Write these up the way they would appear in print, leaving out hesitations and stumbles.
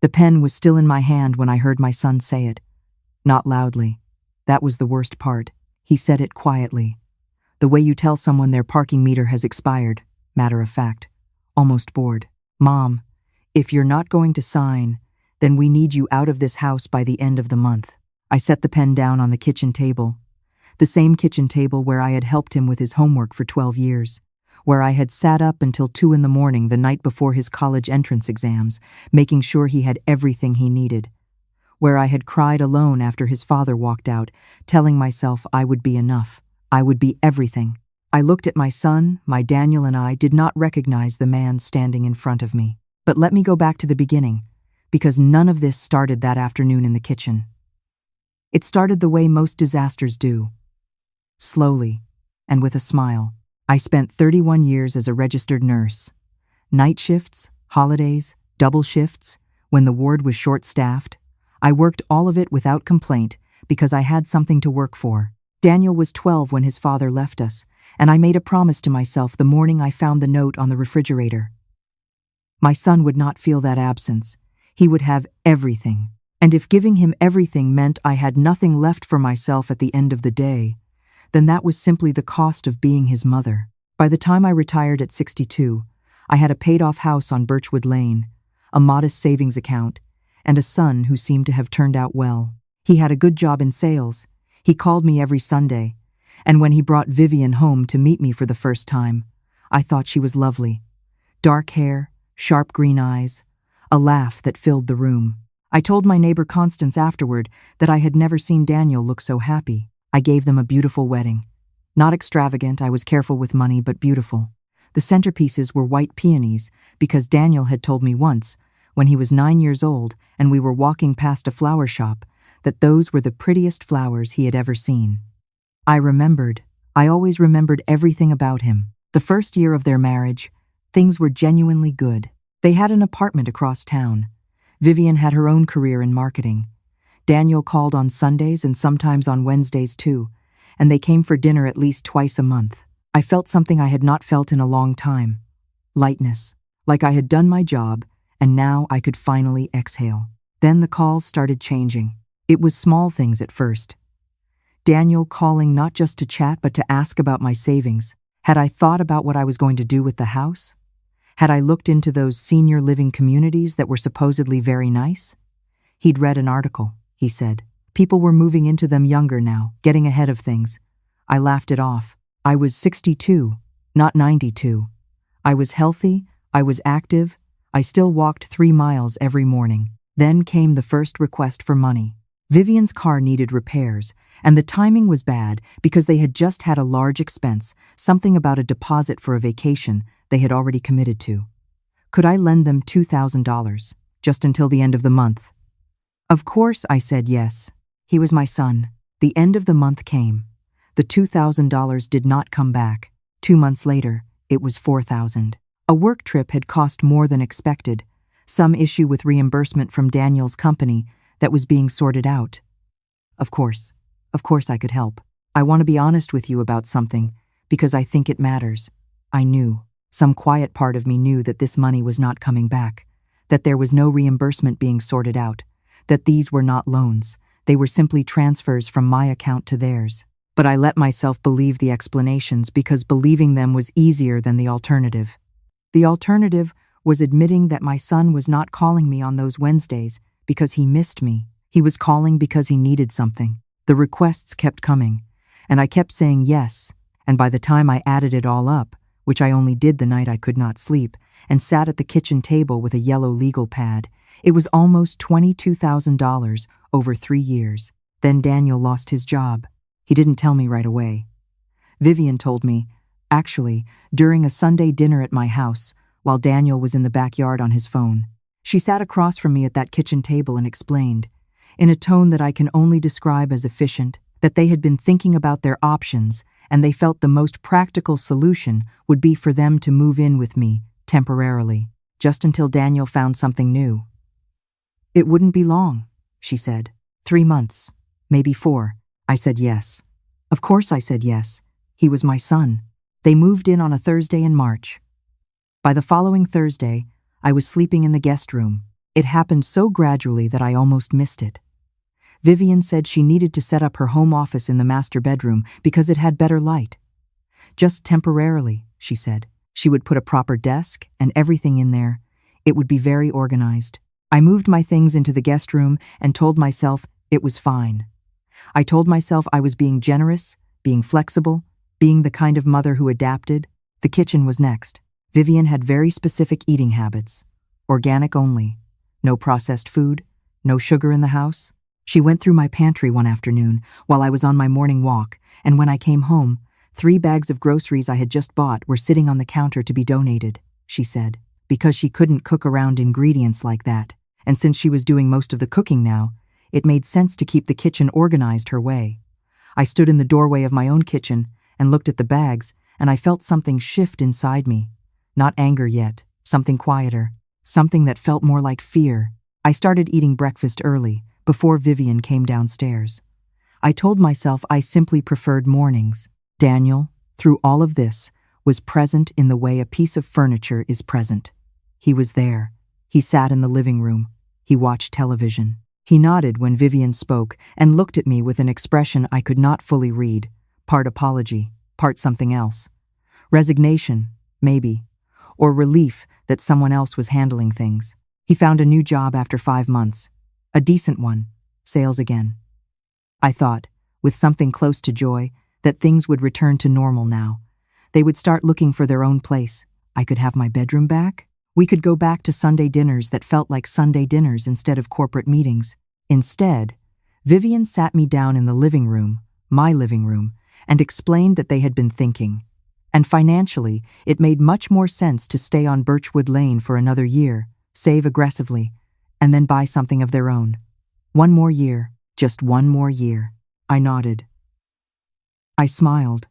The pen was still in my hand when I heard my son say it. Not loudly. That was the worst part. He said it quietly. The way you tell someone their parking meter has expired, matter of fact. Almost bored. Mom, if you're not going to sign, then we need you out of this house by the end of the month. I set the pen down on the kitchen table. The same kitchen table where I had helped him with his homework for 12 years. Where I had sat up until 2 a.m. the night before his college entrance exams, making sure he had everything he needed. Where I had cried alone after his father walked out, telling myself I would be enough. I would be everything. I looked at my son, my Daniel, and I did not recognize the man standing in front of me. But let me go back to the beginning, because none of this started that afternoon in the kitchen. It started the way most disasters do. Slowly, and with a smile. I spent 31 years as a registered nurse. Night shifts, holidays, double shifts, when the ward was short-staffed. I worked all of it without complaint because I had something to work for. Daniel was 12 when his father left us, and I made a promise to myself the morning I found the note on the refrigerator. My son would not feel that absence. He would have everything. And if giving him everything meant I had nothing left for myself at the end of the day, then that was simply the cost of being his mother. By the time I retired at 62, I had a paid-off house on Birchwood Lane, a modest savings account, and a son who seemed to have turned out well. He had a good job in sales. He called me every Sunday, and when he brought Vivian home to meet me for the first time, I thought she was lovely. Dark hair, sharp green eyes, a laugh that filled the room. I told my neighbor Constance afterward that I had never seen Daniel look so happy. I gave them a beautiful wedding. Not extravagant, I was careful with money, but beautiful. The centerpieces were white peonies because Daniel had told me once, when he was 9 years old and we were walking past a flower shop, that those were the prettiest flowers he had ever seen. I always remembered everything about him. The first year of their marriage, things were genuinely good. They had an apartment across town. Vivian had her own career in marketing. Daniel called on Sundays and sometimes on Wednesdays too, and they came for dinner at least twice a month. I felt something I had not felt in a long time. Lightness. Like I had done my job, and now I could finally exhale. Then the calls started changing. It was small things at first. Daniel calling not just to chat but to ask about my savings. Had I thought about what I was going to do with the house? Had I looked into those senior living communities that were supposedly very nice? He'd read an article. He said. People were moving into them younger now, getting ahead of things. I laughed it off. I was 62, not 92. I was healthy, I was active, I still walked 3 miles every morning. Then came the first request for money. Vivian's car needed repairs, and the timing was bad because they had just had a large expense, something about a deposit for a vacation they had already committed to. Could I lend them $2,000, just until the end of the month? Of course I said yes. He was my son. The end of the month came. The $2,000 did not come back. 2 months later, it was $4,000. A work trip had cost more than expected, some issue with reimbursement from Daniel's company that was being sorted out. Of course I could help. I want to be honest with you about something, because I think it matters. I knew. Some quiet part of me knew that this money was not coming back, that there was no reimbursement being sorted out, that these were not loans, they were simply transfers from my account to theirs. But I let myself believe the explanations because believing them was easier than the alternative. The alternative was admitting that my son was not calling me on those Wednesdays because he missed me. He was calling because he needed something. The requests kept coming, and I kept saying yes, and by the time I added it all up, which I only did the night I could not sleep, and sat at the kitchen table with a yellow legal pad, it was almost $22,000 over 3 years. Then Daniel lost his job. He didn't tell me right away. Vivian told me, actually, during a Sunday dinner at my house, while Daniel was in the backyard on his phone. She sat across from me at that kitchen table and explained, in a tone that I can only describe as efficient, that they had been thinking about their options and they felt the most practical solution would be for them to move in with me, temporarily, just until Daniel found something new. It wouldn't be long, she said. 3 months, maybe 4. I said yes. Of course I said yes. He was my son. They moved in on a Thursday in March. By the following Thursday, I was sleeping in the guest room. It happened so gradually that I almost missed it. Vivian said she needed to set up her home office in the master bedroom because it had better light. Just temporarily, she said. She would put a proper desk and everything in there. It would be very organized. I moved my things into the guest room and told myself it was fine. I told myself I was being generous, being flexible, being the kind of mother who adapted. The kitchen was next. Vivian had very specific eating habits. Organic only. No processed food. No sugar in the house. She went through my pantry one afternoon while I was on my morning walk, and when I came home, 3 bags of groceries I had just bought were sitting on the counter to be donated, she said, because she couldn't cook around ingredients like that, and since she was doing most of the cooking now, it made sense to keep the kitchen organized her way. I stood in the doorway of my own kitchen and looked at the bags, and I felt something shift inside me. Not anger yet, something quieter, something that felt more like fear. I started eating breakfast early, before Vivian came downstairs. I told myself I simply preferred mornings. Daniel, through all of this, was present in the way a piece of furniture is present. He was there. He sat in the living room. He watched television. He nodded when Vivian spoke and looked at me with an expression I could not fully read, part apology, part something else. Resignation, maybe, or relief that someone else was handling things. He found a new job after 5 months. A decent one. Sales again. I thought, with something close to joy, that things would return to normal now. They would start looking for their own place. I could have my bedroom back. We could go back to Sunday dinners that felt like Sunday dinners instead of corporate meetings. Instead, Vivian sat me down in the living room, my living room, and explained that they had been thinking. And financially, it made much more sense to stay on Birchwood Lane for another year, save aggressively, and then buy something of their own. 1 more year, just 1 more year. I nodded. I smiled.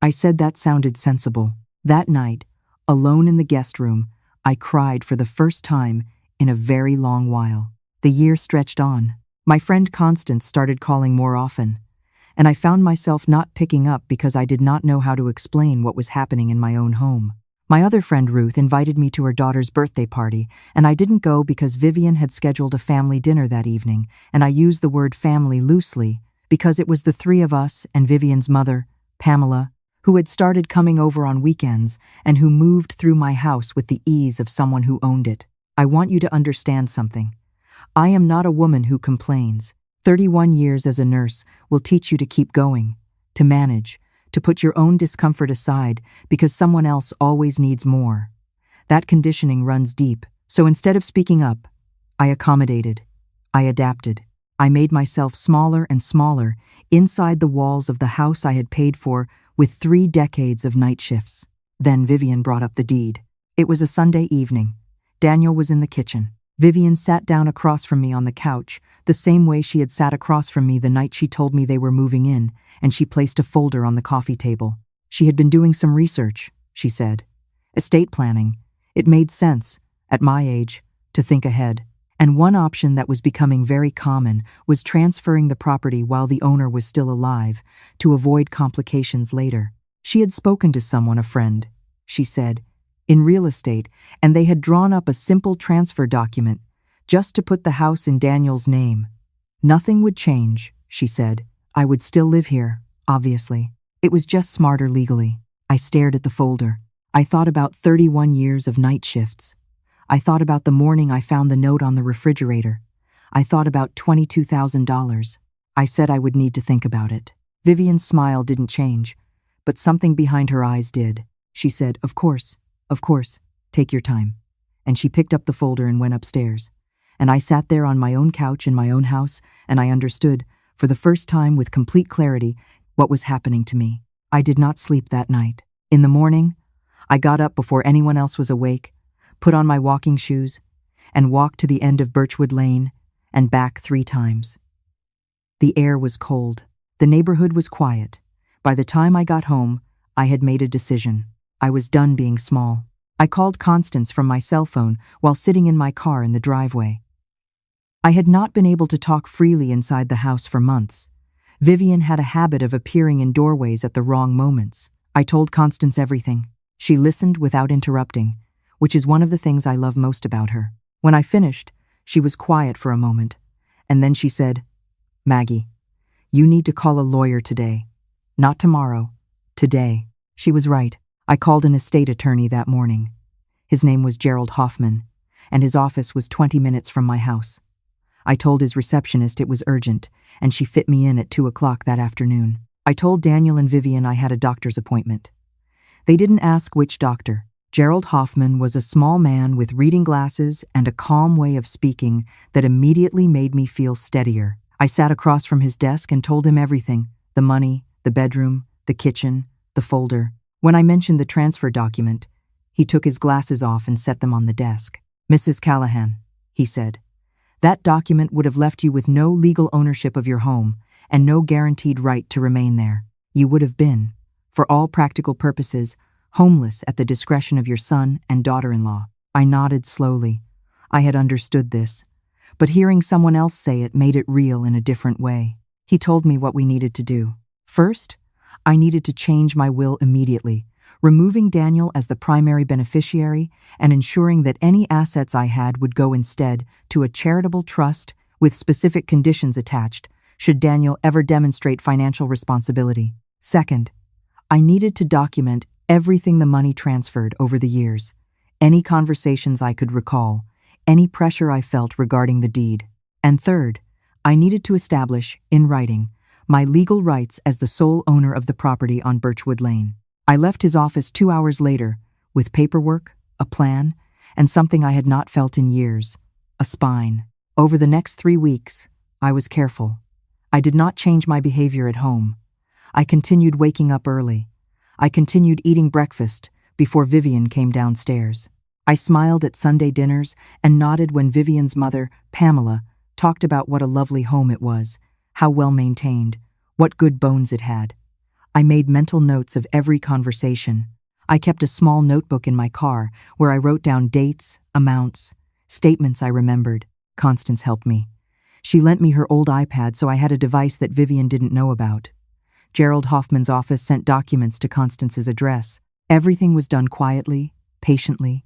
I said that sounded sensible. That night, alone in the guest room, I cried for the first time in a very long while. The year stretched on. My friend Constance started calling more often, and I found myself not picking up because I did not know how to explain what was happening in my own home. My other friend Ruth invited me to her daughter's birthday party, and I didn't go because Vivian had scheduled a family dinner that evening, and I used the word family loosely because it was the 3 of us and Vivian's mother, Pamela, who had started coming over on weekends and who moved through my house with the ease of someone who owned it. I want you to understand something. I am not a woman who complains. 31 years as a nurse will teach you to keep going, to manage, to put your own discomfort aside because someone else always needs more. That conditioning runs deep, so instead of speaking up, I accommodated. I adapted. I made myself smaller and smaller inside the walls of the house I had paid for with 3 decades of night shifts. Then Vivian brought up the deed. It was a Sunday evening. Daniel was in the kitchen. Vivian sat down across from me on the couch, the same way she had sat across from me the night she told me they were moving in, and she placed a folder on the coffee table. She had been doing some research, she said. Estate planning. It made sense, at my age, to think ahead. And one option that was becoming very common was transferring the property while the owner was still alive, to avoid complications later. She had spoken to someone, a friend, she said, in real estate, and they had drawn up a simple transfer document just to put the house in Daniel's name. Nothing would change, she said. I would still live here, obviously. It was just smarter legally. I stared at the folder. I thought about 31 years of night shifts. I thought about the morning I found the note on the refrigerator. I thought about $22,000. I said I would need to think about it. Vivian's smile didn't change, but something behind her eyes did. She said, of course, take your time. And she picked up the folder and went upstairs. And I sat there on my own couch in my own house, and I understood, for the first time with complete clarity, what was happening to me. I did not sleep that night. In the morning, I got up before anyone else was awake, put on my walking shoes, and walked to the end of Birchwood Lane and back 3 times. The air was cold. The neighborhood was quiet. By the time I got home, I had made a decision. I was done being small. I called Constance from my cell phone while sitting in my car in the driveway. I had not been able to talk freely inside the house for months. Vivian had a habit of appearing in doorways at the wrong moments. I told Constance everything. She listened without interrupting, which is one of the things I love most about her. When I finished, she was quiet for a moment, and then she said, "Maggie, you need to call a lawyer today. Not tomorrow, today." She was right. I called an estate attorney that morning. His name was Gerald Hoffman, and his office was 20 minutes from my house. I told his receptionist it was urgent, and she fit me in at 2 o'clock that afternoon. I told Daniel and Vivian I had a doctor's appointment. They didn't ask which doctor. Gerald Hoffman was a small man with reading glasses and a calm way of speaking that immediately made me feel steadier. I sat across from his desk and told him everything: the money, the bedroom, the kitchen, the folder. When I mentioned the transfer document, he took his glasses off and set them on the desk. "Mrs. Callahan," he said, "that document would have left you with no legal ownership of your home and no guaranteed right to remain there. You would have been, for all practical purposes, homeless at the discretion of your son and daughter-in-law." I nodded slowly. I had understood this, but hearing someone else say it made it real in a different way. He told me what we needed to do. First, I needed to change my will immediately, removing Daniel as the primary beneficiary and ensuring that any assets I had would go instead to a charitable trust with specific conditions attached, should Daniel ever demonstrate financial responsibility. Second, I needed to document everything the money transferred over the years, any conversations I could recall, any pressure I felt regarding the deed. And third, I needed to establish, in writing, my legal rights as the sole owner of the property on Birchwood Lane. I left his office 2 hours later, with paperwork, a plan, and something I had not felt in years: a spine. Over the next 3 weeks, I was careful. I did not change my behavior at home. I continued waking up early. I continued eating breakfast before Vivian came downstairs. I smiled at Sunday dinners and nodded when Vivian's mother, Pamela, talked about what a lovely home it was, how well maintained, what good bones it had. I made mental notes of every conversation. I kept a small notebook in my car where I wrote down dates, amounts, statements I remembered. Constance helped me. She lent me her old iPad, so I had a device that Vivian didn't know about. Gerald Hoffman's office sent documents to Constance's address. Everything was done quietly, patiently,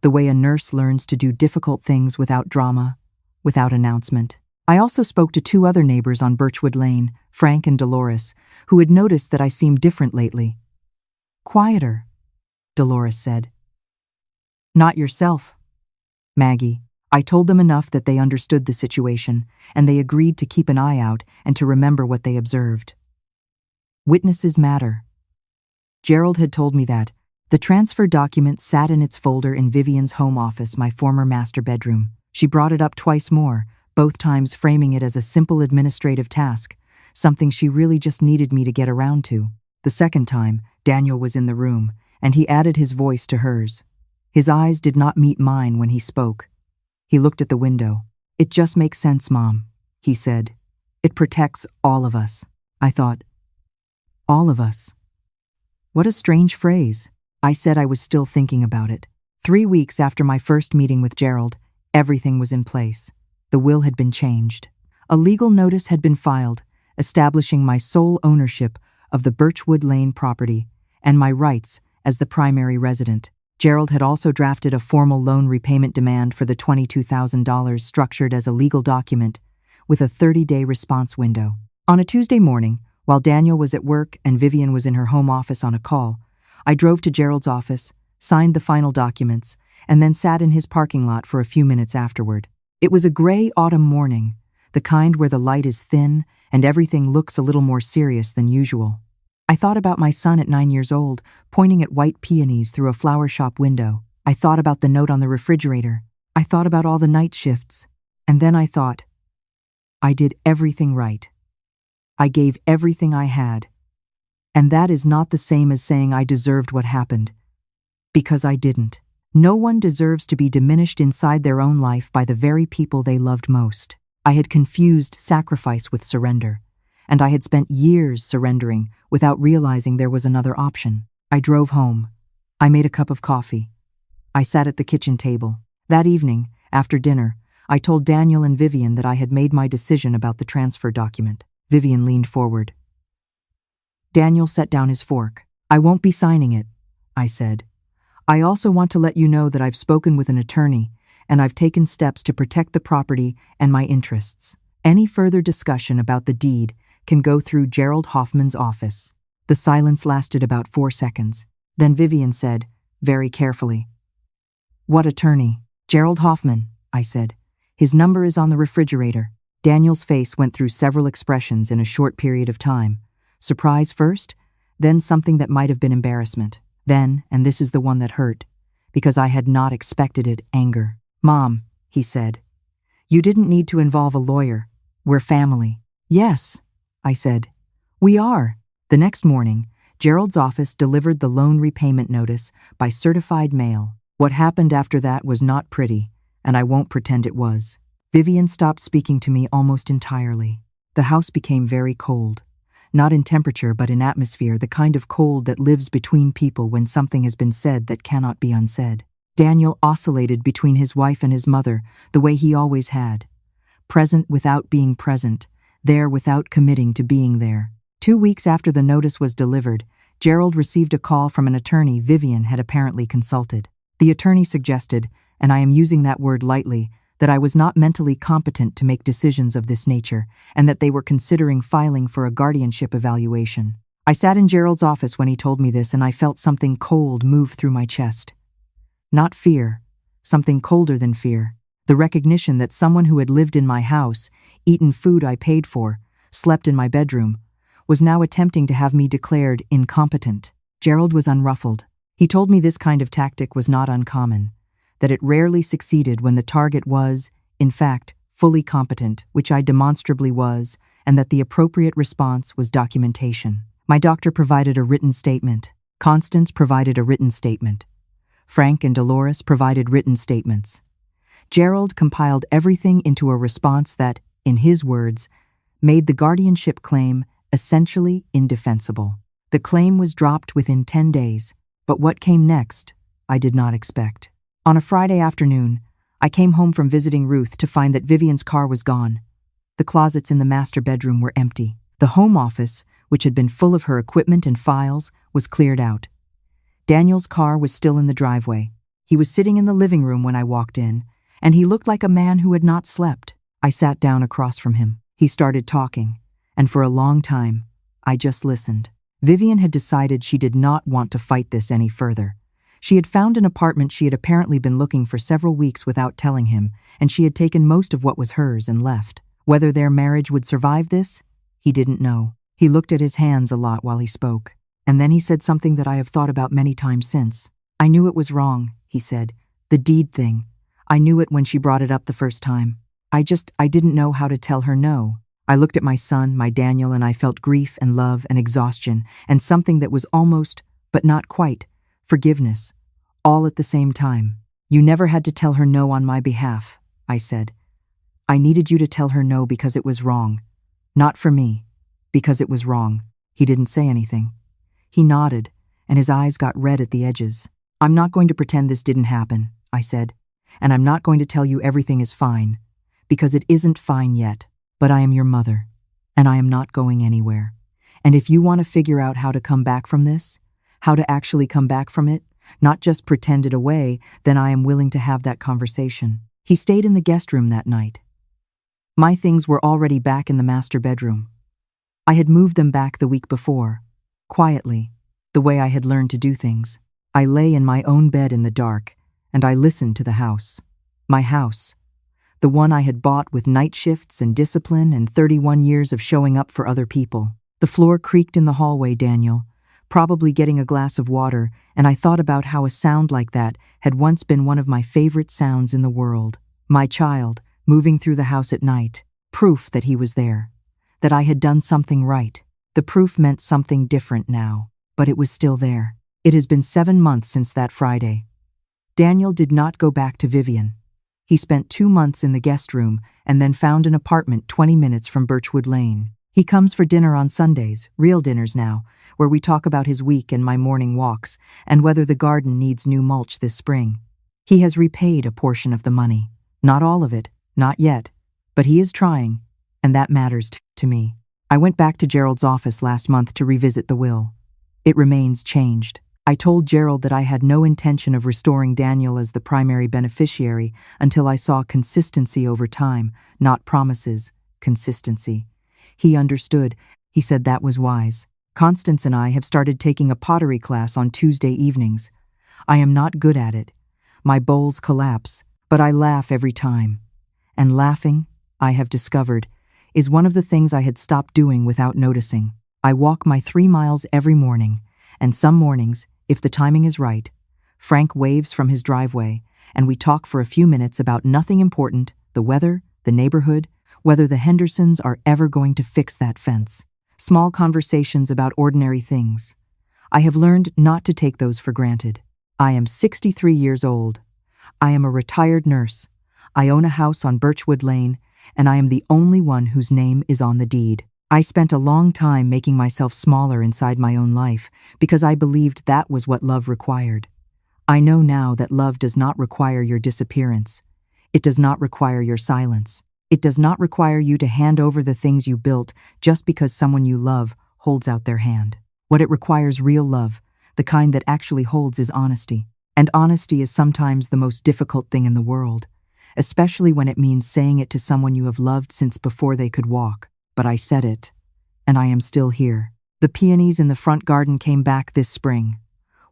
the way a nurse learns to do difficult things without drama, without announcement. I also spoke to 2 other neighbors on Birchwood Lane, Frank and Dolores, who had noticed that I seemed different lately. "Quieter," Dolores said. "Not yourself, Maggie." I told them enough that they understood the situation, and they agreed to keep an eye out and to remember what they observed. Witnesses matter. Gerald had told me that. The transfer document sat in its folder in Vivian's home office, my former master bedroom. She brought it up twice more, both times framing it as a simple administrative task, something she really just needed me to get around to. The second time, Daniel was in the room, and he added his voice to hers. His eyes did not meet mine when he spoke. He looked at the window. "It just makes sense, Mom," he said. "It protects all of us." I thought, all of us? What a strange phrase. I said I was still thinking about it. 3 weeks after my first meeting with Gerald, everything was in place. The will had been changed. A legal notice had been filed, establishing my sole ownership of the Birchwood Lane property and my rights as the primary resident. Gerald had also drafted a formal loan repayment demand for the $22,000 structured as a legal document with a 30-day response window. On a Tuesday morning, while Daniel was at work and Vivian was in her home office on a call, I drove to Gerald's office, signed the final documents, and then sat in his parking lot for a few minutes afterward. It was a gray autumn morning, the kind where the light is thin and everything looks a little more serious than usual. I thought about my son at 9 years old, pointing at white peonies through a flower shop window. I thought about the note on the refrigerator. I thought about all the night shifts. And then I thought, I did everything right. I gave everything I had. And that is not the same as saying I deserved what happened. Because I didn't. No one deserves to be diminished inside their own life by the very people they loved most. I had confused sacrifice with surrender, and I had spent years surrendering without realizing there was another option. I drove home. I made a cup of coffee. I sat at the kitchen table. That evening, after dinner, I told Daniel and Vivian that I had made my decision about the transfer document. Vivian leaned forward. Daniel set down his fork. "I won't be signing it," I said. "I also want to let you know that I've spoken with an attorney, and I've taken steps to protect the property and my interests. Any further discussion about the deed can go through Gerald Hoffman's office." The silence lasted about 4 seconds. Then Vivian said, very carefully, "What attorney?" "Gerald Hoffman," I said. "His number is on the refrigerator." Daniel's face went through several expressions in a short period of time. Surprise first, then something that might have been embarrassment. Then, and this is the one that hurt, because I had not expected it, anger. "Mom," he said, "you didn't need to involve a lawyer. We're family." "Yes," I said. "We are." The next morning, Gerald's office delivered the loan repayment notice by certified mail. What happened after that was not pretty, and I won't pretend it was. Vivian stopped speaking to me almost entirely. The house became very cold. Not in temperature, but in atmosphere, the kind of cold that lives between people when something has been said that cannot be unsaid. Daniel oscillated between his wife and his mother, the way he always had. Present without being present, there without committing to being there. 2 weeks after the notice was delivered, Gerald received a call from an attorney Vivian had apparently consulted. The attorney suggested, and I am using that word lightly, that I was not mentally competent to make decisions of this nature, and that they were considering filing for a guardianship evaluation. I sat in Gerald's office when he told me this, and I felt something cold move through my chest. Not fear, something colder than fear. The recognition that someone who had lived in my house, eaten food I paid for, slept in my bedroom, was now attempting to have me declared incompetent. Gerald was unruffled. He told me this kind of tactic was not uncommon, that it rarely succeeded when the target was, in fact, fully competent, which I demonstrably was, and that the appropriate response was documentation. My doctor provided a written statement. Constance provided a written statement. Frank and Dolores provided written statements. Gerald compiled everything into a response that, in his words, made the guardianship claim essentially indefensible. The claim was dropped within 10 days, but what came next, I did not expect. On a Friday afternoon, I came home from visiting Ruth to find that Vivian's car was gone. The closets in the master bedroom were empty. The home office, which had been full of her equipment and files, was cleared out. Daniel's car was still in the driveway. He was sitting in the living room when I walked in, and he looked like a man who had not slept. I sat down across from him. He started talking, and for a long time, I just listened. Vivian had decided she did not want to fight this any further. She had found an apartment she had apparently been looking for several weeks without telling him, and she had taken most of what was hers and left. Whether their marriage would survive this, he didn't know. He looked at his hands a lot while he spoke, and then he said something that I have thought about many times since. "I knew it was wrong," he said. "The deed thing. I knew it when she brought it up the first time. I didn't know how to tell her no." I looked at my son, my Daniel, and I felt grief and love and exhaustion and something that was almost, but not quite, forgiveness, all at the same time. "You never had to tell her no on my behalf," I said. "I needed you to tell her no because it was wrong. Not for me, because it was wrong." He didn't say anything. He nodded, and his eyes got red at the edges. "I'm not going to pretend this didn't happen," I said, "and I'm not going to tell you everything is fine, because it isn't fine yet. But I am your mother, and I am not going anywhere. And if you want to figure out how to come back from this, how to actually come back from it, not just pretend it away, then I am willing to have that conversation." He stayed in the guest room that night. My things were already back in the master bedroom. I had moved them back the week before, quietly, the way I had learned to do things. I lay in my own bed in the dark, and I listened to the house. My house. The one I had bought with night shifts and discipline and 31 years of showing up for other people. The floor creaked in the hallway, Daniel, probably getting a glass of water, and I thought about how a sound like that had once been one of my favorite sounds in the world. My child, moving through the house at night. Proof that he was there. That I had done something right. The proof meant something different now, but it was still there. It has been 7 months since that Friday. Daniel did not go back to Vivian. He spent 2 months in the guest room and then found an apartment 20 minutes from Birchwood Lane. He comes for dinner on Sundays, real dinners now, where we talk about his week and my morning walks and whether the garden needs new mulch this spring. He has repaid a portion of the money. Not all of it, not yet, but he is trying, and that matters to me. I went back to Gerald's office last month to revisit the will. It remains changed. I told Gerald that I had no intention of restoring Daniel as the primary beneficiary until I saw consistency over time, not promises, consistency. He understood. He said that was wise. Constance and I have started taking a pottery class on Tuesday evenings. I am not good at it. My bowls collapse, but I laugh every time. And laughing, I have discovered, is one of the things I had stopped doing without noticing. I walk my 3 miles every morning, and some mornings, if the timing is right, Frank waves from his driveway, and we talk for a few minutes about nothing important, the weather, the neighborhood, whether the Hendersons are ever going to fix that fence. Small conversations about ordinary things. I have learned not to take those for granted. I am 63 years old. I am a retired nurse. I own a house on Birchwood Lane, and I am the only one whose name is on the deed. I spent a long time making myself smaller inside my own life because I believed that was what love required. I know now that love does not require your disappearance. It does not require your silence. It does not require you to hand over the things you built just because someone you love holds out their hand. What it requires real love, the kind that actually holds, is honesty. And honesty is sometimes the most difficult thing in the world, especially when it means saying it to someone you have loved since before they could walk. But I said it, and I am still here. The peonies in the front garden came back this spring.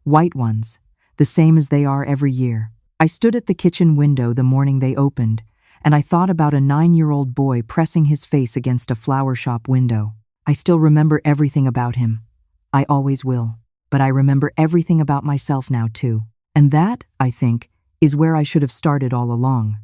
White ones, the same as they are every year. I stood at the kitchen window the morning they opened, and I thought about a 9-year-old boy pressing his face against a flower shop window. I still remember everything about him. I always will. But I remember everything about myself now too. And that, I think, is where I should have started all along.